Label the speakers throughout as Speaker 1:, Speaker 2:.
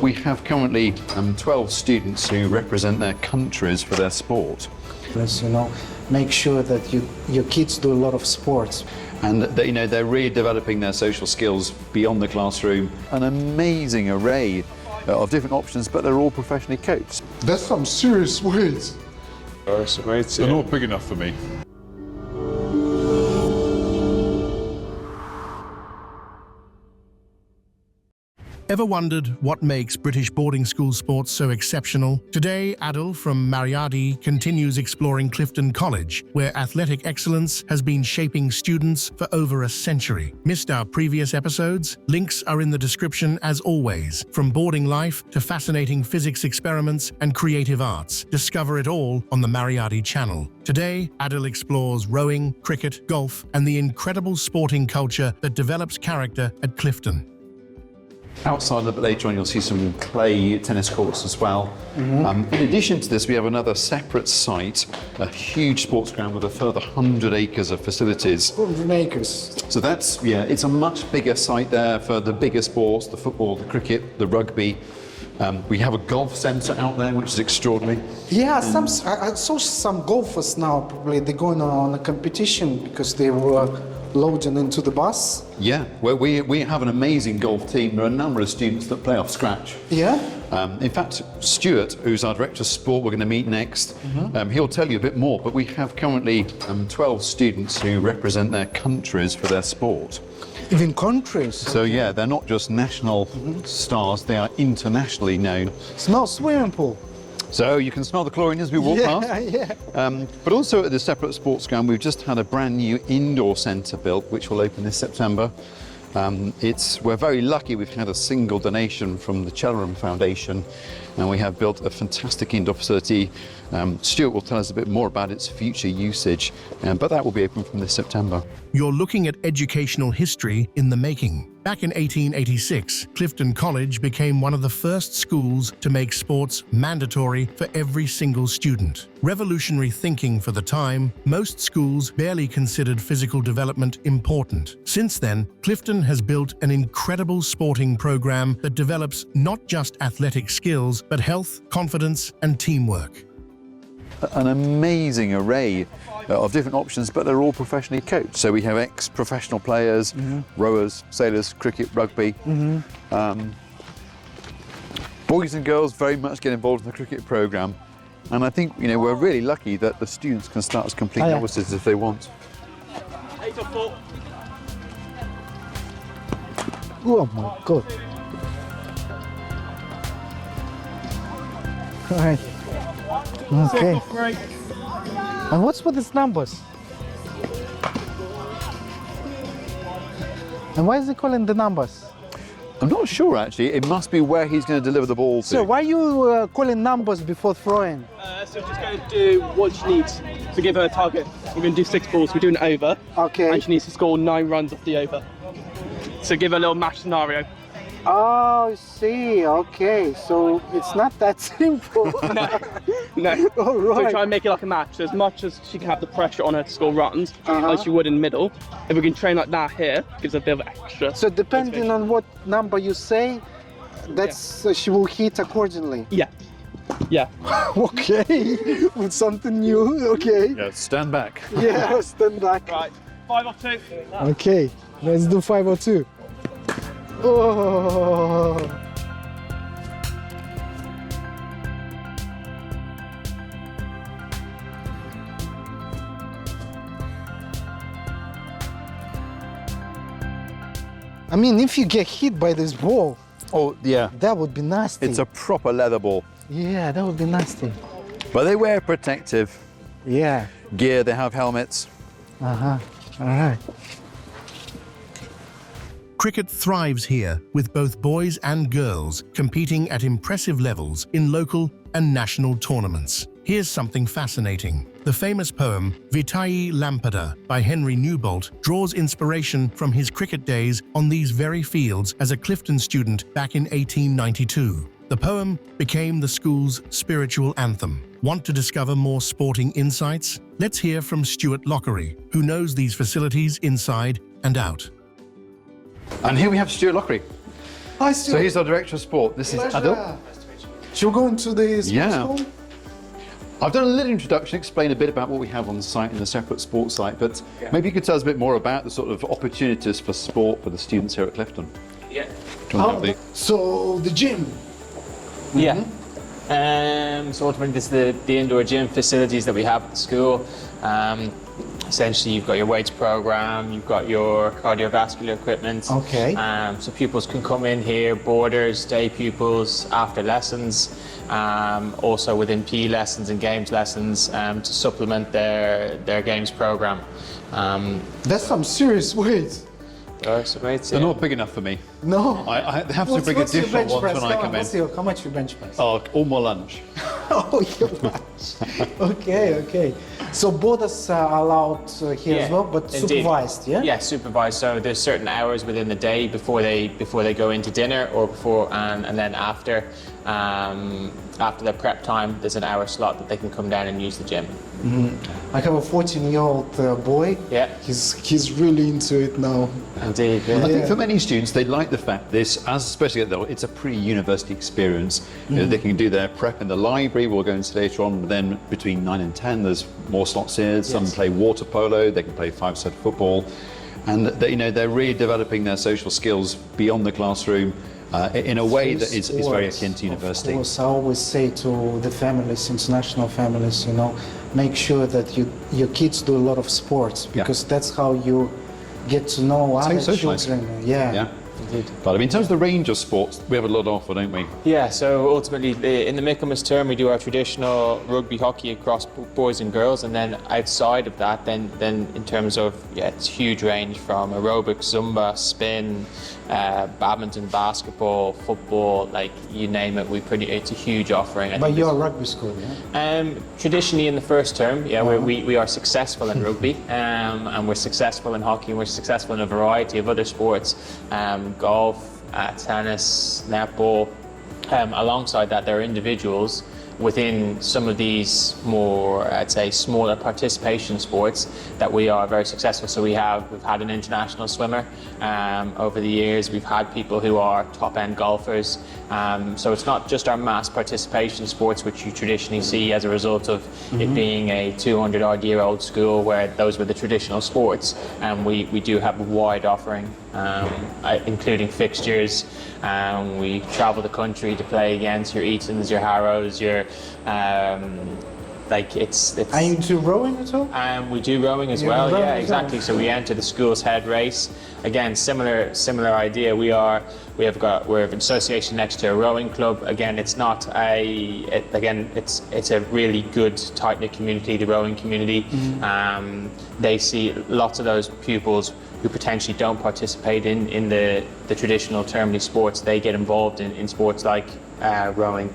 Speaker 1: We have currently 12 students who represent their countries for their sport.
Speaker 2: Let's, make sure that your kids do a lot of sports.
Speaker 1: And that, they're really developing their social skills beyond the classroom. An amazing array of different options, but they're all professionally coached.
Speaker 3: That's some serious weights.
Speaker 4: They're not big enough for me.
Speaker 5: Ever wondered what makes British boarding school sports so exceptional? Today, Adil from Maryadi continues exploring Clifton College, where athletic excellence has been shaping students for over a century. Missed our previous episodes? Links are in the description as always. From boarding life to fascinating physics experiments and creative arts, discover it all on the Maryadi channel. Today, Adil explores rowing, cricket, golf, and the incredible sporting culture that develops character at Clifton.
Speaker 1: Outside a little bit later on, you'll see some clay tennis courts as well. In addition to this, we have another separate site, a huge sports ground with a further 100 acres of facilities.
Speaker 2: 100 acres.
Speaker 1: So that's, it's a much bigger site there for the bigger sports, the football, the cricket, the rugby. We have a golf centre out there, which is extraordinary.
Speaker 2: Yeah, I saw some golfers now, probably they're going on a competition because they were loading into the bus.
Speaker 1: Yeah, well, we have an amazing golf team. There are a number of students that play off scratch.
Speaker 2: Yeah?
Speaker 1: In fact, Stuart, who's our Director of Sport, we're going to meet next, he'll tell you a bit more, but we have currently 12 students who represent their countries for their sport.
Speaker 2: Even countries?
Speaker 1: So yeah, they're not just national stars, they are internationally known.
Speaker 2: Smell swimming pool.
Speaker 1: So you can smell the chlorine as we walk past.
Speaker 2: Yeah.
Speaker 1: But also at the separate sports ground, we've just had a brand new indoor centre built, which will open this September. We're very lucky we've had a single donation from the Cheltenham Foundation, and we have built a fantastic indoor facility. Stuart will tell us a bit more about its future usage, but that will be open from this September.
Speaker 5: You're looking at educational history in the making. Back in 1886, Clifton College became one of the first schools to make sports mandatory for every single student. Revolutionary thinking for the time, most schools barely considered physical development important. Since then, Clifton has built an incredible sporting program that develops not just athletic skills, but health, confidence, and teamwork.
Speaker 1: An amazing array of different options, but they're all professionally coached. So we have ex-professional players, rowers, sailors, cricket, rugby. Boys and girls very much get involved in the cricket programme. And I think, we're really lucky that the students can start as complete novices if they want.
Speaker 6: 8 or 4.
Speaker 2: Oh my God. All right. Okay. And what's with these numbers? And why is he calling the numbers?
Speaker 1: I'm not sure actually. It must be where he's going to deliver the ball to.
Speaker 2: So why are you calling numbers before throwing?
Speaker 6: So we're just going to do what she needs to give her a target. We're going to do 6 balls. We're doing an over.
Speaker 2: Okay.
Speaker 6: And she needs to score 9 runs off the over. So give her a little match scenario.
Speaker 2: Oh, I see. Okay. So it's not that simple.
Speaker 6: No.
Speaker 2: All right.
Speaker 6: So we try and make it like a match. So as much as she can have the pressure on her to score runs, like she would in the middle, if we can train like that here, gives her a bit of extra.
Speaker 2: So depending on what number you say, that's she will hit accordingly.
Speaker 6: Yeah. Yeah.
Speaker 2: Okay. With something new. Okay.
Speaker 1: Yeah, stand back.
Speaker 2: Yeah, stand back.
Speaker 6: Right. 5 or 2.
Speaker 2: Okay. Let's do 5 or 2. Oh. I mean, if you get hit by this ball,
Speaker 1: Oh, yeah.
Speaker 2: that would be nasty.
Speaker 1: It's a proper leather ball.
Speaker 2: Yeah, that would be nasty.
Speaker 1: But they wear protective
Speaker 2: Yeah.
Speaker 1: gear, they have helmets.
Speaker 2: All right.
Speaker 5: Cricket thrives here, with both boys and girls competing at impressive levels in local and national tournaments. Here's something fascinating. The famous poem Vitae Lampada by Henry Newbolt draws inspiration from his cricket days on these very fields as a Clifton student back in 1892. The poem became the school's spiritual anthem. Want to discover more sporting insights? Let's hear from Stuart Lockery, who knows these facilities inside and out.
Speaker 1: And here we have Stuart Lockery.
Speaker 2: Hi,
Speaker 1: So
Speaker 2: Stuart.
Speaker 1: he's our director of sport. This is Adil.
Speaker 2: Pleasure. You're going to the sports
Speaker 1: Yeah.
Speaker 2: school?
Speaker 1: I've done a little introduction, explain a bit about what we have on the site in a separate sports site, but maybe you could tell us a bit more about the sort of opportunities for sport for the students here at Clifton.
Speaker 7: Yeah.
Speaker 1: Do you want to have
Speaker 2: So the gym.
Speaker 7: Yeah. So ultimately, this is the indoor gym facilities that we have at the school. Essentially, you've got your weights program, you've got your cardiovascular equipment.
Speaker 2: Okay.
Speaker 7: So pupils can come in here, boarders, day pupils, after lessons, also within PE lessons and games lessons to supplement their games program.
Speaker 2: That's some serious weight.
Speaker 7: So mates,
Speaker 1: They're not big enough for me.
Speaker 2: No.
Speaker 1: I have to bring a
Speaker 2: What's your
Speaker 1: different
Speaker 2: bench
Speaker 1: one
Speaker 2: press?
Speaker 1: when I come in.
Speaker 2: How much you bench press?
Speaker 1: Oh, all my lunch.
Speaker 2: Oh, your lunch. Okay. So boarders are allowed here as well, but
Speaker 7: indeed.
Speaker 2: supervised, yeah?
Speaker 7: Yeah, supervised. So there's certain hours within the day before they go into dinner or before and then after their prep time. There's an hour slot that they can come down and use the gym.
Speaker 2: I have a 14-year-old boy.
Speaker 7: Yeah.
Speaker 2: He's really into it now.
Speaker 7: Indeed.
Speaker 1: I think for many students, they like the fact this, as especially at it's a pre-university experience. You know, they can do their prep in the library. We'll go into later on. But then between 9 and 10, there's more slots here. Some play water polo. They can play five-side football, and they're really developing their social skills beyond the classroom in a way that is very akin to university.
Speaker 2: Of course, I always say to the families, international families, make sure that your kids do a lot of sports because that's how you get to know other
Speaker 1: socialise.
Speaker 2: children.
Speaker 1: Yeah.
Speaker 7: Indeed.
Speaker 1: But I mean, in terms of the range of sports, we have a lot to offer, don't we?
Speaker 7: Yeah, so ultimately in the Michaelmas term we do our traditional rugby hockey across boys and girls, and then outside of that then in terms of it's huge range from aerobics, Zumba, spin, badminton, basketball, football, like you name it, it's a huge offering.
Speaker 2: But you're a rugby school, yeah?
Speaker 7: Traditionally in the first term, we are successful in rugby, and we're successful in hockey, and we're successful in a variety of other sports, golf, tennis, netball. Alongside that, there are individuals within some of these more, I'd say, smaller participation sports that we are very successful. So we've had an international swimmer over the years. We've had people who are top-end golfers. So it's not just our mass participation sports, which you traditionally see as a result of it being a 200-odd-year-old school, where those were the traditional sports. And we do have a wide offering, including fixtures. We travel the country to play against your Eatons, your Harrows, your it's.
Speaker 2: Are you into rowing at all?
Speaker 7: We do rowing as well.
Speaker 2: rowing
Speaker 7: Yeah,
Speaker 2: as
Speaker 7: exactly.
Speaker 2: well.
Speaker 7: So we enter the school's head race. Again, similar idea. We're an association next to a rowing club. Again, it's not it's a really good tight knit community. The rowing community. They see lots of those pupils who potentially don't participate in the traditional termly sports. They get involved in sports like rowing.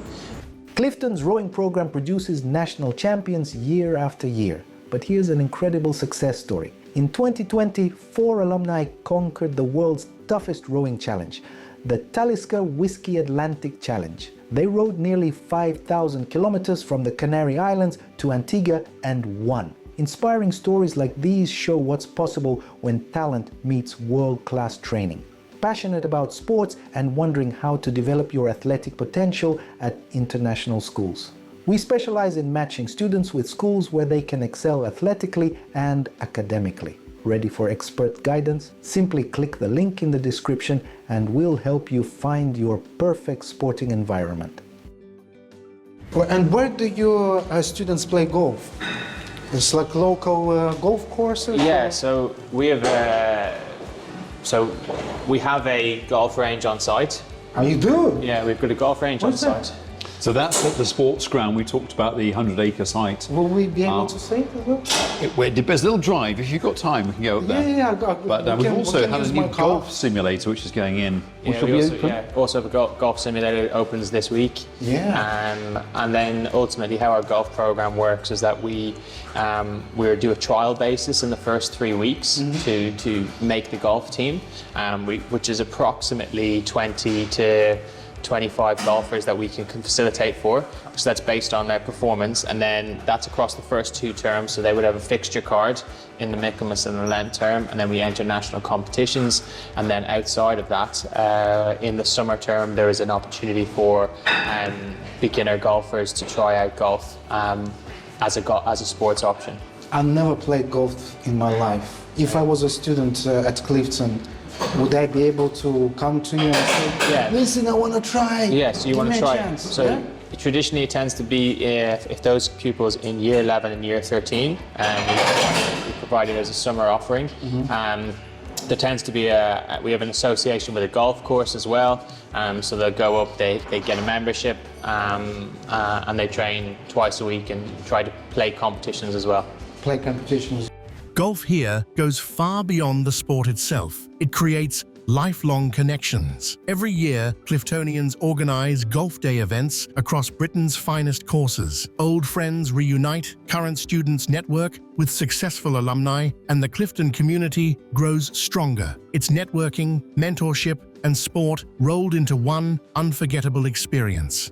Speaker 8: Clifton's rowing program produces national champions year after year. But here's an incredible success story. In 2020, 4 alumni conquered the world's toughest rowing challenge, the Talisker Whiskey Atlantic Challenge. They rowed nearly 5,000 kilometers from the Canary Islands to Antigua and won. Inspiring stories like these show what's possible when talent meets world-class training. Passionate about sports and wondering how to develop your athletic potential at international schools. We specialize in matching students with schools where they can excel athletically and academically. Ready for expert guidance? Simply click the link in the description and we'll help you find your perfect sporting environment.
Speaker 2: And where do your students play golf? It's like local golf courses?
Speaker 7: Yeah, so we have a golf range on site.
Speaker 2: Oh, you do?
Speaker 7: Yeah, we've got a golf range
Speaker 2: What's
Speaker 7: on
Speaker 2: that?
Speaker 7: site.
Speaker 1: So that's at the sports ground. We talked about the 100-acre site.
Speaker 2: Will we be able to see it as well?
Speaker 1: There's a little drive. If you've got time, we can go up there.
Speaker 2: Yeah.
Speaker 1: But we've also had a new golf simulator which is going in, which will be open.
Speaker 7: Also have a golf simulator that opens this week.
Speaker 2: Yeah.
Speaker 7: And then ultimately how our golf program works is that we do a trial basis in the first 3 weeks to make the golf team, which is approximately 20 to 25 golfers that we can facilitate for. So that's based on their performance, and then that's across the first 2 terms. So they would have a fixture card in the Michaelmas and the Lent term, and then we enter national competitions. And then outside of that, in the summer term, there is an opportunity for beginner golfers to try out golf as a sports option.
Speaker 2: I never played golf in my life. If I was a student at Clifton, would I be able to come to you and say,
Speaker 7: Yeah.
Speaker 2: listen, I want to try?
Speaker 7: Yes, you want to try.
Speaker 2: Chance.
Speaker 7: So
Speaker 2: yeah?
Speaker 7: traditionally it tends to be if those pupils in year 11 and year 13, we provide it as a summer offering. There tends to be we have an association with a golf course as well. So they'll go up, they get a membership, and they train twice a week and try to play competitions as well.
Speaker 2: Play competitions.
Speaker 5: Golf here goes far beyond the sport itself. It creates lifelong connections. Every year, Cliftonians organise Golf Day events across Britain's finest courses. Old friends reunite, current students network with successful alumni, and the Clifton community grows stronger. It's networking, mentorship, and sport rolled into one unforgettable experience.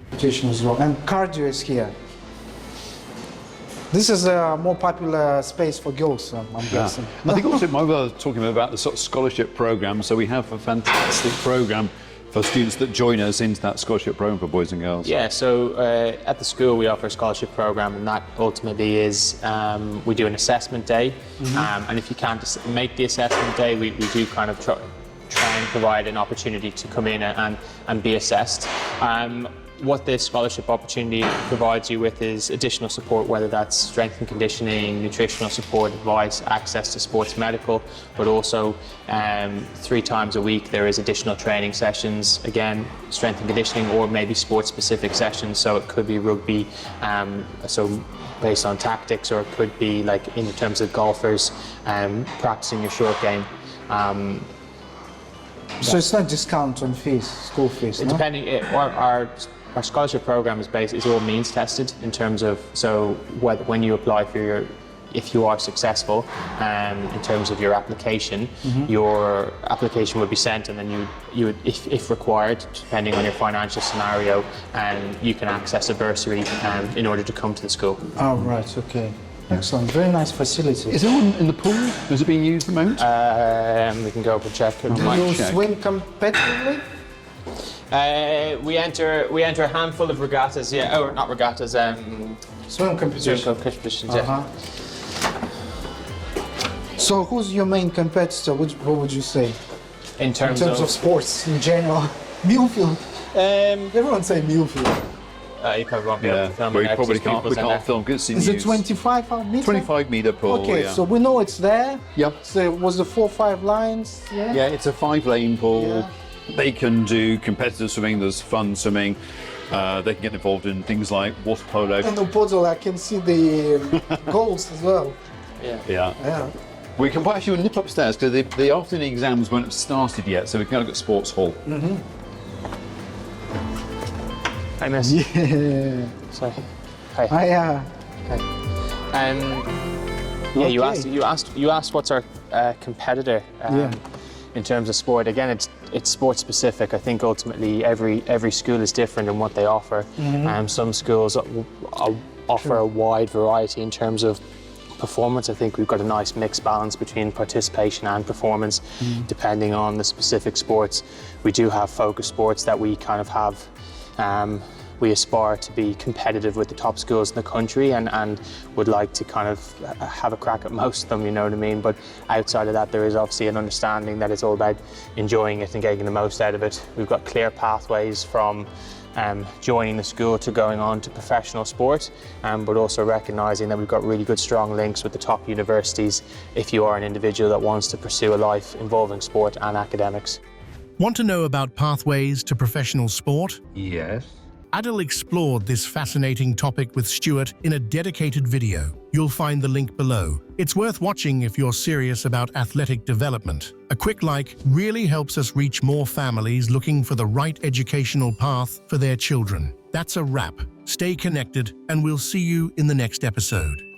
Speaker 2: Competitions as well. And cardio is here. This is a more popular space for girls, I'm guessing.
Speaker 1: I think also my brother was talking about the sort of scholarship program. So we have a fantastic program for students that join us into that scholarship program for boys and girls.
Speaker 7: Yeah, so at the school we offer a scholarship program, and that ultimately is we do an assessment day, and if you can't make the assessment day, we do kind of try and provide an opportunity to come in and be assessed. What this scholarship opportunity provides you with is additional support, whether that's strength and conditioning, nutritional support, advice, access to sports medical, but also 3 times a week there is additional training sessions, again, strength and conditioning, or maybe sports-specific sessions. So it could be rugby, so based on tactics, or it could be like in terms of golfers practicing your short game.
Speaker 2: So it's not discount on fees, school fees, no?
Speaker 7: Depending, our scholarship program is all means tested in terms of, so when you apply for if you are successful in terms of your application, your application would be sent, and then you would, if required, depending on your financial scenario, you can access a bursary in order to come to the school.
Speaker 2: Oh, right, okay. Excellent, very nice facility.
Speaker 1: Is there one in the pool? Is it being used at the moment?
Speaker 7: We can go up and check.
Speaker 2: Do you swim competitively?
Speaker 7: We enter a handful of regattas, yeah, or not regattas,
Speaker 2: Swim competitions.
Speaker 7: competitions, yeah.
Speaker 2: So who's your main competitor? What would you say?
Speaker 7: In terms
Speaker 2: of sports in general? Millfield. Everyone say Millfield.
Speaker 7: You probably won't be able to film
Speaker 1: we
Speaker 7: it.
Speaker 1: probably can't film because it's in
Speaker 2: Is it
Speaker 1: use.
Speaker 2: 25 meter?
Speaker 1: 25 metre pool.
Speaker 2: Okay,
Speaker 1: yeah.
Speaker 2: so we know it's there.
Speaker 1: Yep.
Speaker 2: So it was the 4-5 lines. Yeah.
Speaker 1: Yeah, it's a 5-lane pool.
Speaker 2: Yeah.
Speaker 1: They can do competitive swimming, there's fun swimming. They can get involved in things like water polo.
Speaker 2: And the puzzle, I can see the goals as well.
Speaker 1: Yeah.
Speaker 2: Yeah.
Speaker 1: We can actually nip upstairs because the afternoon exams won't have started yet, so we can go to sports hall.
Speaker 7: Hi, miss.
Speaker 2: Yeah.
Speaker 7: Sorry. Hi.
Speaker 2: Yeah.
Speaker 7: Yeah, you
Speaker 2: Okay.
Speaker 7: you asked what's our competitor in terms of sport. Again, it's sport specific. I think ultimately every school is different in what they offer. Some schools offer a wide variety in terms of performance. I think we've got a nice mixed balance between participation and performance, depending on the specific sports. We do have focus sports that we kind of have. We aspire to be competitive with the top schools in the country, and would like to kind of have a crack at most of them, you know what I mean? But outside of that, there is obviously an understanding that it's all about enjoying it and getting the most out of it. We've got clear pathways from joining the school to going on to professional sport, but also recognising that we've got really good, strong links with the top universities if you are an individual that wants to pursue a life involving sport and academics.
Speaker 5: Want to know about pathways to professional sport?
Speaker 3: Yes.
Speaker 5: Adil explored this fascinating topic with Stuart in a dedicated video. You'll find the link below. It's worth watching if you're serious about athletic development. A quick like really helps us reach more families looking for the right educational path for their children. That's a wrap. Stay connected, and we'll see you in the next episode.